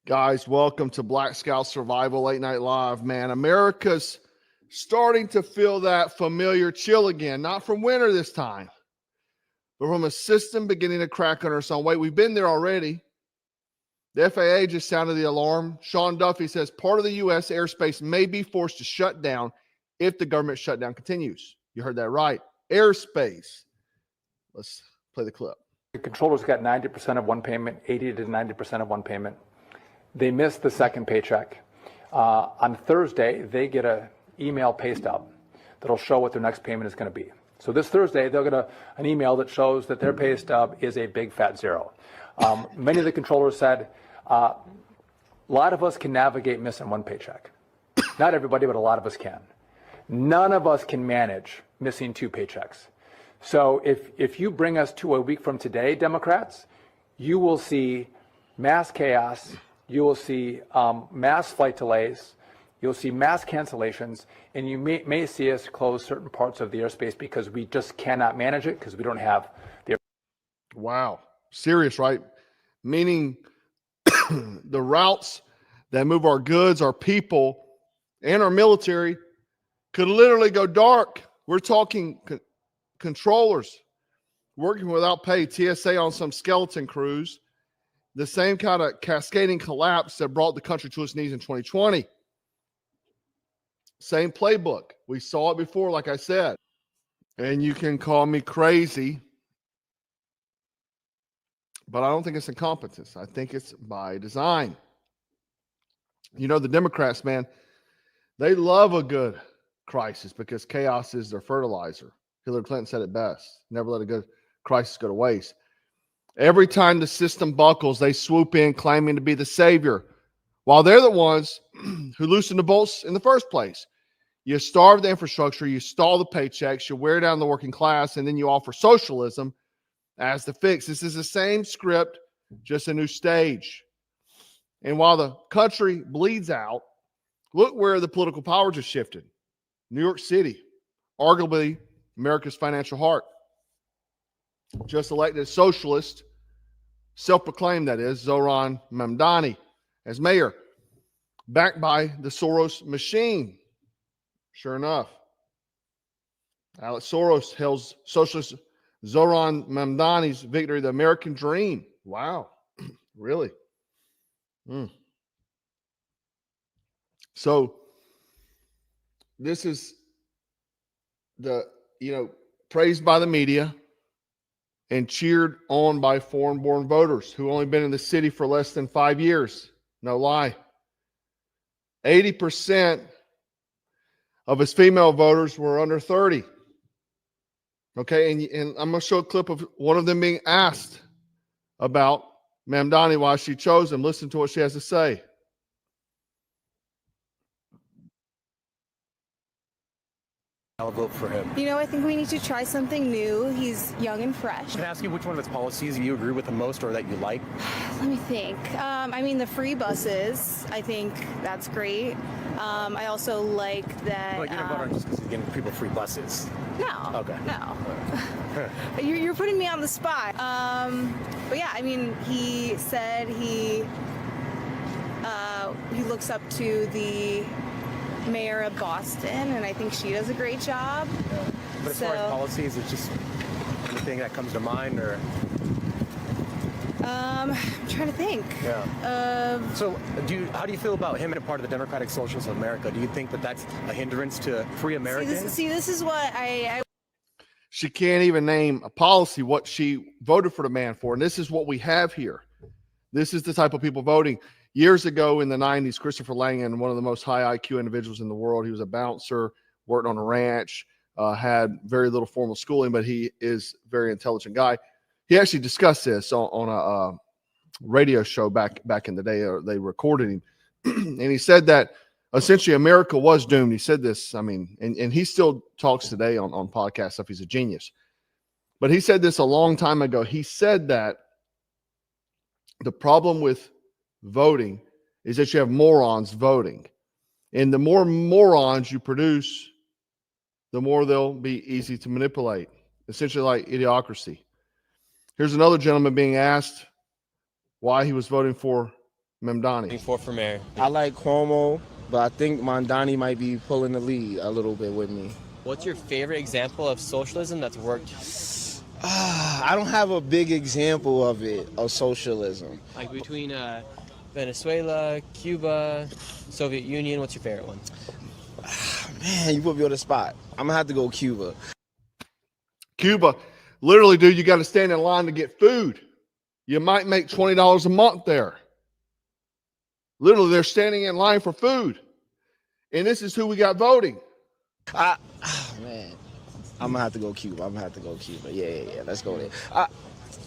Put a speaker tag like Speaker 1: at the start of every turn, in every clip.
Speaker 1: Guys, welcome to Black Scout Survival Late Night Live. Man, America's starting to feel that familiar chill again, not from winter this time, but from a system beginning to crack under its own weight. We've been there already. The FAA just sounded the alarm. Sean Duffy says part of the U.S. airspace may be forced to shut down if the government shutdown continues. You heard that right. Airspace. Let's play the clip.
Speaker 2: The controllers got 90% of one payment, 80 to 90% of one payment. They missed the second paycheck. On Thursday, they get an email pay stub that'll show what their next payment is going to be. So this Thursday, they'll get an email that shows that their pay stub is a big fat zero. Many of the controllers said, a lot of us can navigate missing one paycheck. Not everybody, but a lot of us can. None of us can manage missing two paychecks. So if you bring us to a week from today, Democrats, you will see mass chaos. You will see mass flight delays, you'll see mass cancellations, and you may see us close certain parts of the airspace because we just cannot manage it because we don't have the.
Speaker 1: Wow. Serious, right? Meaning the routes that move our goods, our people, and our military could literally go dark. We're talking controllers working without pay, TSA on some skeleton crews. The same kind of cascading collapse that brought the country to its knees in 2020. Same playbook. We saw it before, like I said. And you can call me crazy, but I don't think it's incompetence. I think it's by design. You know, the Democrats, man, they love a good crisis because chaos is their fertilizer. Hillary Clinton said it best. Never let a good crisis go to waste. Every time the system buckles, they swoop in claiming to be the savior, while they're the ones who loosen the bolts in the first place. You starve the infrastructure, you stall the paychecks, you wear down the working class, and then you offer socialism as the fix. This is the same script, just a new stage. And while the country bleeds out, look where the political power just shifted. New York City, arguably America's financial heart. Just elected socialist, self-proclaimed that is, Zoran Mamdani as mayor, backed by the Soros machine. Sure enough, Alex Soros hails socialist Zoran Mamdani's victory, the American dream. Wow, really? So this is the, praised by the media and cheered on by foreign-born voters who only been in the city for less than 5 years. No lie. 80% of his female voters were under 30. Okay, and I'm going to show a clip of one of them being asked about Mamdani, why she chose him. Listen to what she has to say.
Speaker 3: I'll vote for him.
Speaker 4: I think we need to try something new. He's young and fresh.
Speaker 3: Can I ask you which one of his policies you agree with the most or that you like?
Speaker 4: Let me think. The free buses, I think that's great. I also like that.
Speaker 3: Well, you didn't vote on just because he's giving people free buses.
Speaker 4: No.
Speaker 3: Okay.
Speaker 4: No. You're putting me on the spot. But yeah, he said he looks up to the mayor of Boston, and I think she does a great job.
Speaker 3: Yeah. But as far as policies, it's just anything that comes to mind, or?
Speaker 4: I'm trying to think.
Speaker 3: Yeah. So, how do you feel about him and a part of the Democratic Socialists of America? Do you think that that's a hindrance to free Americans?
Speaker 4: See, this is what I.
Speaker 1: She can't even name a policy what she voted for the man for, and this is what we have here. This is the type of people voting. Years ago in the 90s, Christopher Langan, one of the most high IQ individuals in the world, he was a bouncer, worked on a ranch, had very little formal schooling, but he is a very intelligent guy. He actually discussed this on a radio show back in the day. They recorded him. And he said that essentially America was doomed. He said this, and he still talks today on podcast stuff. He's a genius. But he said this a long time ago. He said that the problem with voting is that you have morons voting. And the more morons you produce, the more they'll be easy to manipulate. Essentially like idiocracy. Here's another gentleman being asked why he was voting for Mamdani?
Speaker 5: For mayor.
Speaker 6: I like Cuomo, but I think Mamdani might be pulling the lead a little bit with me.
Speaker 5: What's your favorite example of socialism that's worked?
Speaker 6: I don't have a big example of it, of socialism.
Speaker 5: Like between Venezuela, Cuba, Soviet Union, what's your favorite one?
Speaker 6: Man, you put me on the spot. I'm gonna have to go Cuba.
Speaker 1: Cuba, literally, dude, you got to stand in line to get food. You might make $20 a month there. Literally, they're standing in line for food. And this is who we got voting.
Speaker 6: Man, I'm gonna have to go Cuba. Yeah. Let's go there.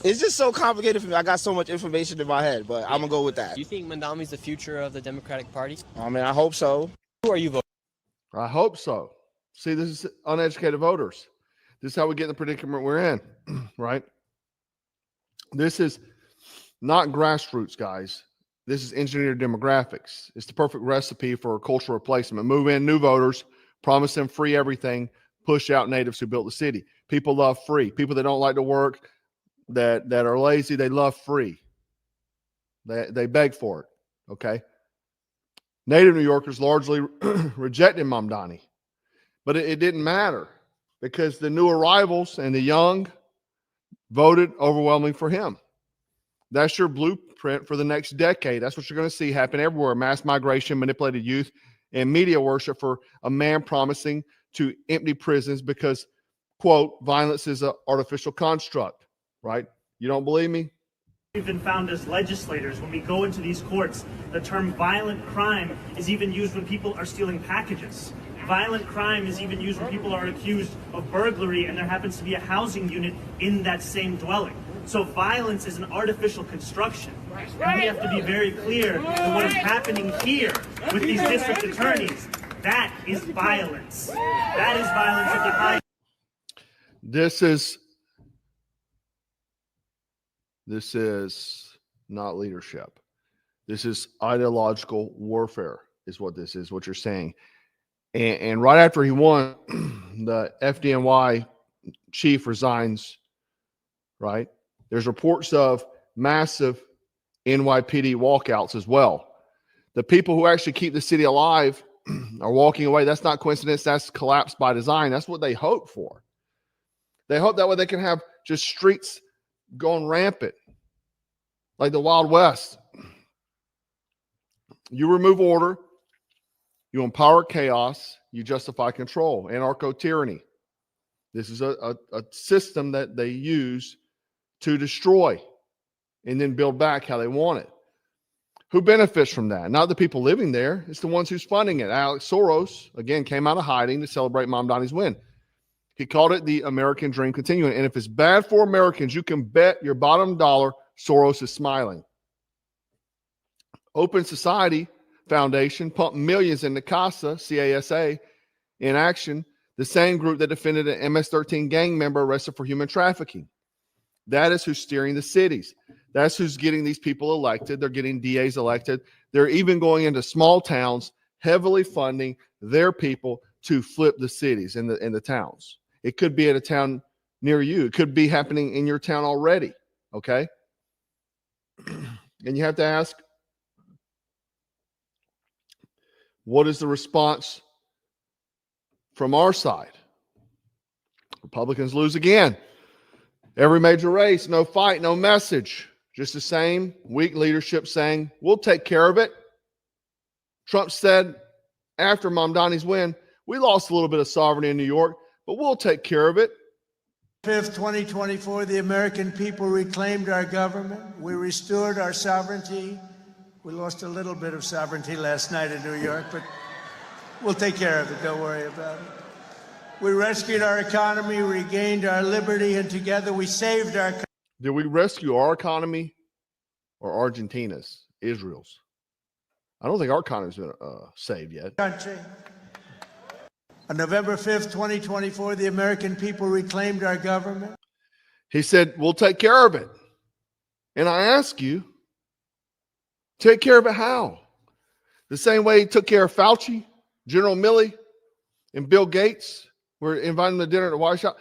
Speaker 6: It's just so complicated for me. I got so much information in my head, but I'm gonna go with that.
Speaker 5: Do you think Mamdani's the future of the Democratic Party?
Speaker 6: I mean, I hope so.
Speaker 5: Who are you voting?
Speaker 1: I hope so. See, this is uneducated voters. This is how we get in the predicament we're in, right? This is not grassroots, guys. This is engineered demographics. It's the perfect recipe for cultural replacement. Move in new voters, promise them free everything, push out natives who built the city. People love free. People that don't like to work, that are lazy, they love free. They beg for it, okay? Native New Yorkers largely rejected Mamdani, but it didn't matter because the new arrivals and the young voted overwhelmingly for him. That's your blueprint for the next decade. That's what you're going to see happen everywhere. Mass migration, manipulated youth, and media worship for a man promising to empty prisons because, quote, violence is an artificial construct, right? You don't believe me?
Speaker 7: We've been found as legislators, when we go into these courts, the term violent crime is even used when people are stealing packages. Violent crime is even used when people are accused of burglary and there happens to be a housing unit in that same dwelling. So violence is an artificial construction. And we have to be very clear that what is happening here with these district attorneys, that is violence. That is violence of the high.
Speaker 1: This is not leadership. This is ideological warfare is what this is, what you're saying. And right after he won, the FDNY chief resigns, right? There's reports of massive NYPD walkouts as well. The people who actually keep the city alive are walking away. That's not coincidence. That's collapse by design. That's what they hope for. They hope that way they can have just streets going rampant like the Wild West. You remove order. You empower chaos. You justify control. Anarcho-tyranny. This is a system that they use to destroy and then build back how they want it. Who benefits from that? Not the people living there. It's the ones who's funding it. Alex Soros, again, came out of hiding to celebrate Mamdani's win. He called it the American dream continuing. And if it's bad for Americans, you can bet your bottom dollar Soros is smiling. Open Society Foundation pumped millions into CASA, C-A-S-A, in action, the same group that defended an MS-13 gang member arrested for human trafficking. That is who's steering the cities. That's who's getting these people elected. They're getting DAs elected. They're even going into small towns, heavily funding their people to flip the cities in the towns. It could be at a town near you. It could be happening in your town already, okay? And you have to ask, what is the response from our side? Republicans lose again. Every major race, no fight, no message. Just the same weak leadership saying, we'll take care of it. Trump said after Mamdani's win, we lost a little bit of sovereignty in New York, but we'll take care of it.
Speaker 8: 5th, 2024, the American people reclaimed our government. We restored our sovereignty. We lost a little bit of sovereignty last night in New York, but we'll take care of it. Don't worry about it. We rescued our economy, regained our liberty, and together we saved our country.
Speaker 1: Did we rescue our economy or Argentina's, Israel's? I don't think our economy's been saved yet.
Speaker 8: On November 5th, 2024, the American people reclaimed our government.
Speaker 1: He said, we'll take care of it. And I ask you, take care of it how? The same way he took care of Fauci, General Milley, and Bill Gates. We're inviting them to dinner at the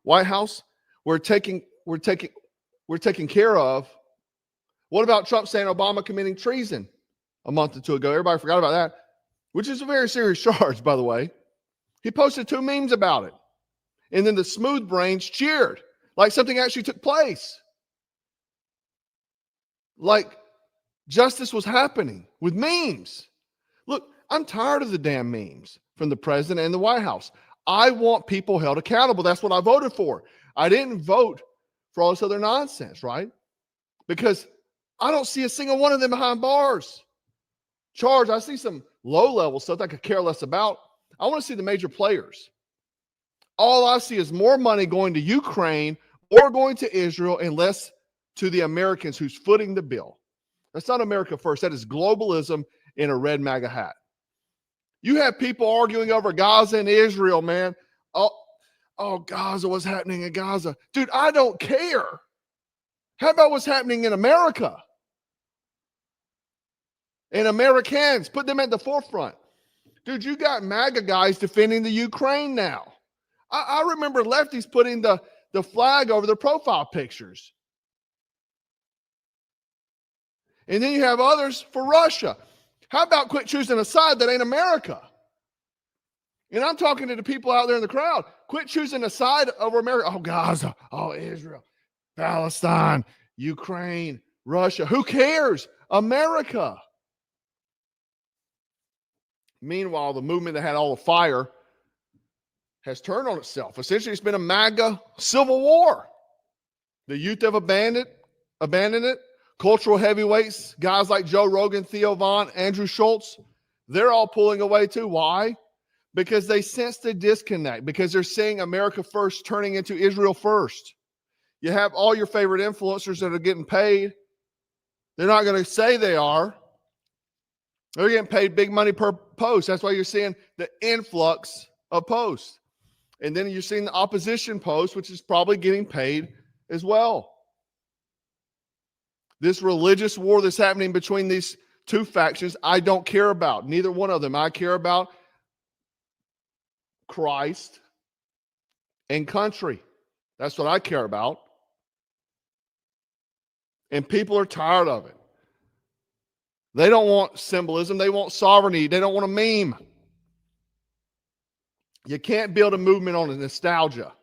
Speaker 1: White House. We're taking care of. What about Trump saying Obama committing treason? a month or two ago. Everybody forgot about that, which is a very serious charge, by the way. He posted 2 memes about it. And then the smooth brains cheered like something actually took place. Like justice was happening with memes. Look, I'm tired of the damn memes from the president and the White House. I want people held accountable. That's what I voted for. I didn't vote for all this other nonsense, right? Because I don't see a single one of them behind bars. Charged. I see some low-level stuff I could care less about. I want to see the major players. All I see is more money going to Ukraine or going to Israel and less to the Americans who's footing the bill. That's not America first. That is globalism in a red MAGA hat. You have people arguing over Gaza and Israel, man. Oh, Gaza, what's happening in Gaza? Dude, I don't care. How about what's happening in America? And Americans, put them at the forefront. Dude, you got MAGA guys defending the Ukraine now. I remember lefties putting the flag over their profile pictures. And then you have others for Russia. How about quit choosing a side that ain't America? And I'm talking to the people out there in the crowd. Quit choosing a side over America. Oh, Gaza. Oh, Israel. Palestine. Ukraine. Russia. Who cares? America. Meanwhile, the movement that had all the fire has turned on itself. Essentially, it's been a MAGA civil war. The youth have abandoned it. Cultural heavyweights, guys like Joe Rogan, Theo Vaughn, Andrew Schultz, they're all pulling away too. Why? Because they sense the disconnect, because they're seeing America first turning into Israel first. You have all your favorite influencers that are getting paid. They're not going to say they are. They're getting paid big money per post. That's why you're seeing the influx of posts. And then you're seeing the opposition post, which is probably getting paid as well. This religious war that's happening between these two factions, I don't care about. Neither one of them. I care about Christ and country. That's what I care about. And people are tired of it. They don't want symbolism. They want sovereignty. They don't want a meme. You can't build a movement on nostalgia.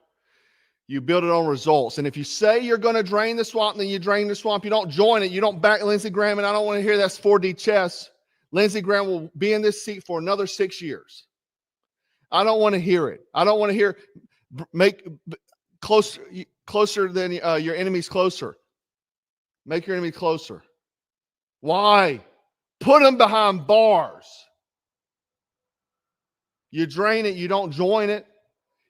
Speaker 1: You build it on results. And if you say you're going to drain the swamp, then you drain the swamp. You don't join it. You don't back Lindsey Graham. And I don't want to hear that's 4D chess. Lindsey Graham will be in this seat for another 6 years. I don't want to hear it. I don't want to hear make closer than your enemies closer. Make your enemy closer. Why? Put them behind bars. You drain it. You don't join it.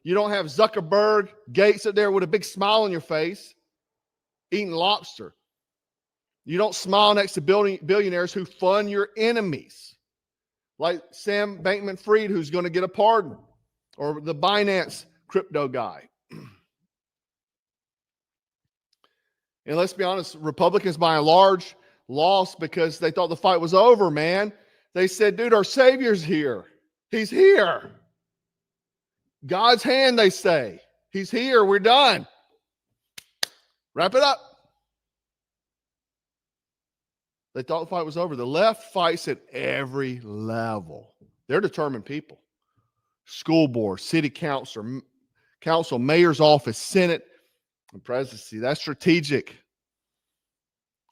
Speaker 1: You don't have Zuckerberg, Gates up there with a big smile on your face, eating lobster. You don't smile next to billionaires who fund your enemies, like Sam Bankman-Fried, who's going to get a pardon, or the Binance crypto guy. And let's be honest, Republicans by and large lost because they thought the fight was over, man. They said, dude, our Savior's here. He's here. God's hand, they say. He's here. We're done. Wrap it up. They thought the fight was over. The left fights at every level. They're determined people. School board, city council, mayor's office, Senate, and presidency. That's strategic.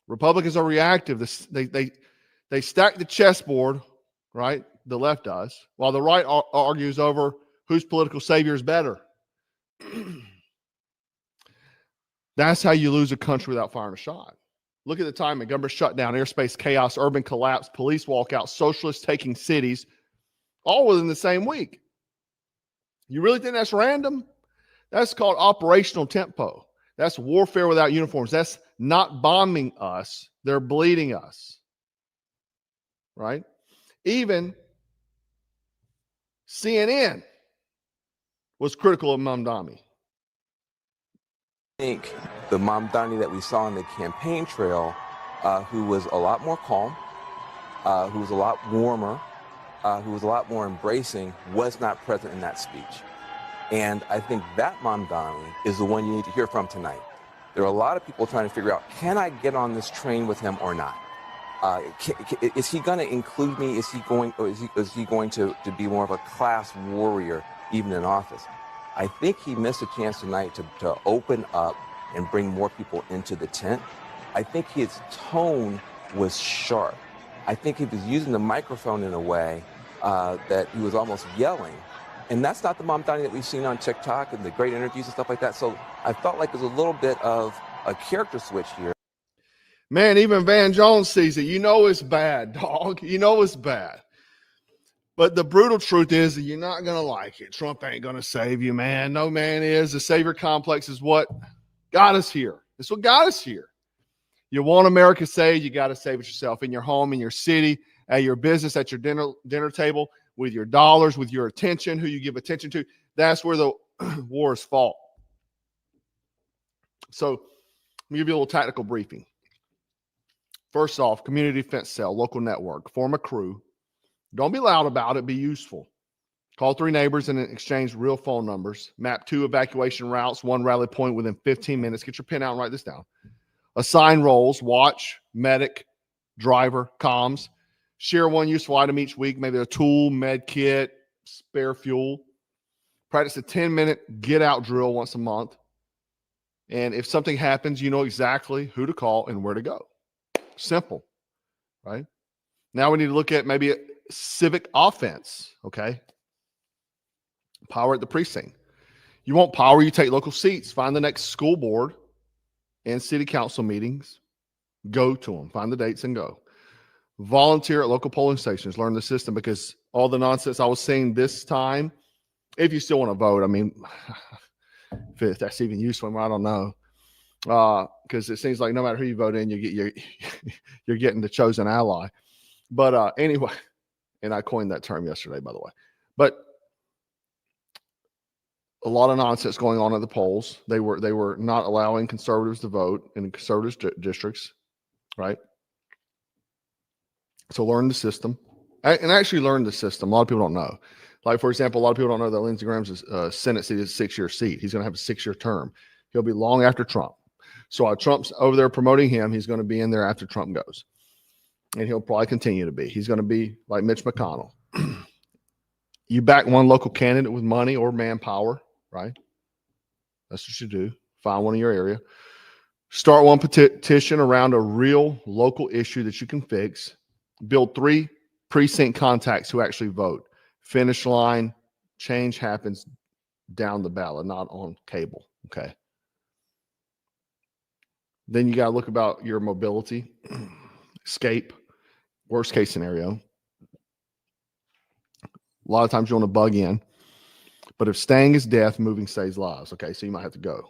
Speaker 1: Republicans are reactive. They stack the chessboard, right? The left does, while the right argues over whose political savior is better. That's how you lose a country without firing a shot. Look at the timing. Government shutdown, airspace chaos, urban collapse, police walkout, socialists taking cities, all within the same week. You really think that's random? That's called operational tempo. That's warfare without uniforms. That's not bombing us. They're bleeding us. Right? Even CNN was critical of Mamdani.
Speaker 9: I think the Mamdani that we saw on the campaign trail, who was a lot more calm, who was a lot warmer, who was a lot more embracing, was not present in that speech. And I think that Mamdani is the one you need to hear from tonight. There are a lot of people trying to figure out, can I get on this train with him or not? Is he going to include me? Is he going, or is he going to be more of a class warrior even in office? I think he missed a chance tonight to open up and bring more people into the tent. I think his tone was sharp. I think he was using the microphone in a way that he was almost yelling. And that's not the Mamdani that we've seen on TikTok and the great interviews and stuff like that. So I felt like there's a little bit of a character switch here.
Speaker 1: Man, even Van Jones sees it. You know it's bad, dog. You know it's bad. But the brutal truth is that you're not going to like it. Trump ain't going to save you, man. No man is. The savior complex is what got us here. It's what got us here. You want America saved, you got to save it yourself in your home, in your city, at your business, at your dinner table, with your dollars, with your attention, who you give attention to. That's where the wars fought. So let me give you a little tactical briefing. First off, community defense cell, local network, form a crew. Don't be loud about it. Be useful. Call 3 neighbors and exchange real phone numbers. Map 2 evacuation routes, 1 rally point within 15 minutes. Get your pen out and write this down. Assign roles, watch, medic, driver, comms. Share 1 useful item each week, maybe a tool, med kit, spare fuel. Practice a 10-minute get-out drill once a month. And if something happens, you know exactly who to call and where to go. Simple, right? Now we need to look at maybe a civic offense, okay? Power at the precinct. You want power, you take local seats. Find the next school board and city council meetings. Go to them. Find the dates and go. Volunteer at local polling stations. Learn the system, because all the nonsense I was seeing this time, if you still want to vote, I mean, if that's even useful, I don't know. Because it seems like no matter who you vote in, you're getting the chosen ally. But anyway, and I coined that term yesterday, by the way. But a lot of nonsense going on at the polls. They were not allowing conservatives to vote in conservative districts, right? So learn the system, and actually learn the system. A lot of people don't know. Like, for example, a lot of people don't know that Lindsey Graham's Senate seat is a 6-year seat. He's going to have a 6-year term. He'll be long after Trump. So while Trump's over there promoting him, he's going to be in there after Trump goes. And he'll probably continue to be. He's going to be like Mitch McConnell. You back one local candidate with money or manpower, right? That's what you do. Find one in your area. Start one petition around a real local issue that you can fix. Build 3 precinct contacts who actually vote. Finish line, change happens down the ballot, not on cable, okay? Then you got to look about your mobility. Escape. Worst case scenario. A lot of times you want to bug in. But if staying is death, moving saves lives. Okay, so you might have to go.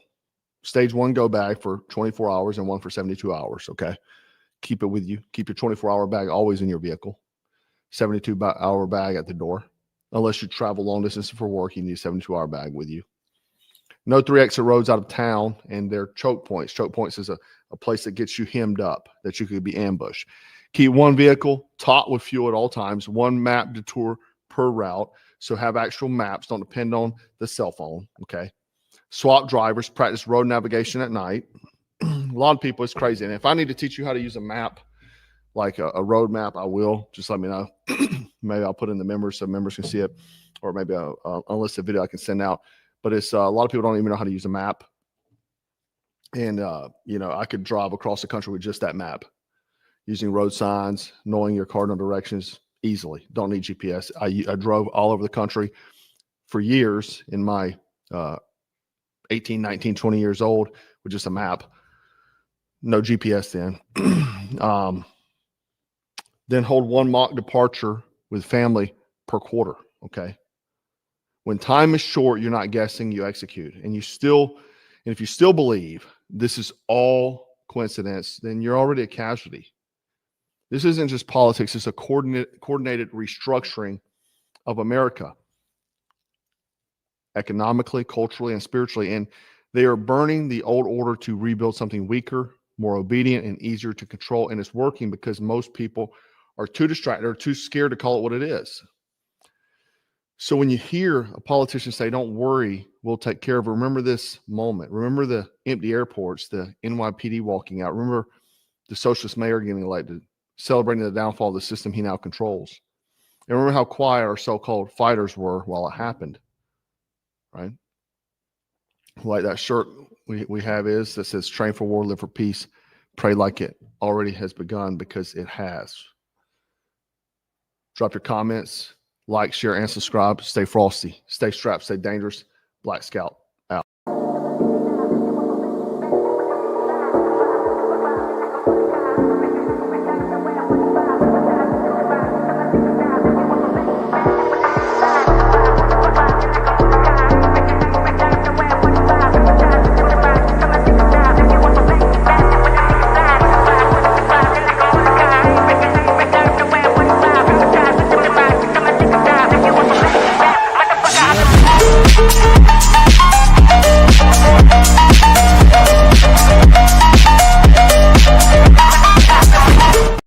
Speaker 1: Stage 1 go bag for 24 hours and 1 for 72 hours. Okay, keep it with you. Keep your 24-hour bag always in your vehicle. 72-hour bag at the door. Unless you travel long distance for work, you need a 72-hour bag with you. No 3 exit roads out of town, and they're choke points. Choke points is a place that gets you hemmed up, that you could be ambushed. Keep 1 vehicle taut with fuel at all times. 1 map detour per route. So have actual maps. Don't depend on the cell phone. Okay. Swap drivers. Practice road navigation at night. A lot of people, it's crazy. And if I need to teach you how to use a map, like a road map, I will. Just let me know. Maybe I'll put in the members so members can see it, or maybe a unlisted video I can send out. But it's a lot of people don't even know how to use a map. And, I could drive across the country with just that map, using road signs, knowing your cardinal directions easily. Don't need GPS. I drove all over the country for years in my 18, 19, 20 years old with just a map. No GPS then. Then hold 1 mock departure with family per quarter, okay? When time is short, you're not guessing, you execute. And if you still believe this is all coincidence, then you're already a casualty. This isn't just politics, it's a coordinated restructuring of America. Economically, culturally, and spiritually. And they are burning the old order to rebuild something weaker, more obedient, and easier to control. And it's working because most people are too distracted or too scared to call it what it is. So when you hear a politician say, don't worry, we'll take care of it, remember this moment. Remember the empty airports, the NYPD walking out. Remember the socialist mayor getting elected. celebrating the downfall of the system he now controls. And remember how quiet our so-called fighters were while it happened, right? Like that shirt we have that says train for war, live for peace, pray like it already has begun, because it has. Drop your comments, like, share, and subscribe. Stay frosty, stay strapped, stay dangerous. Black Scout.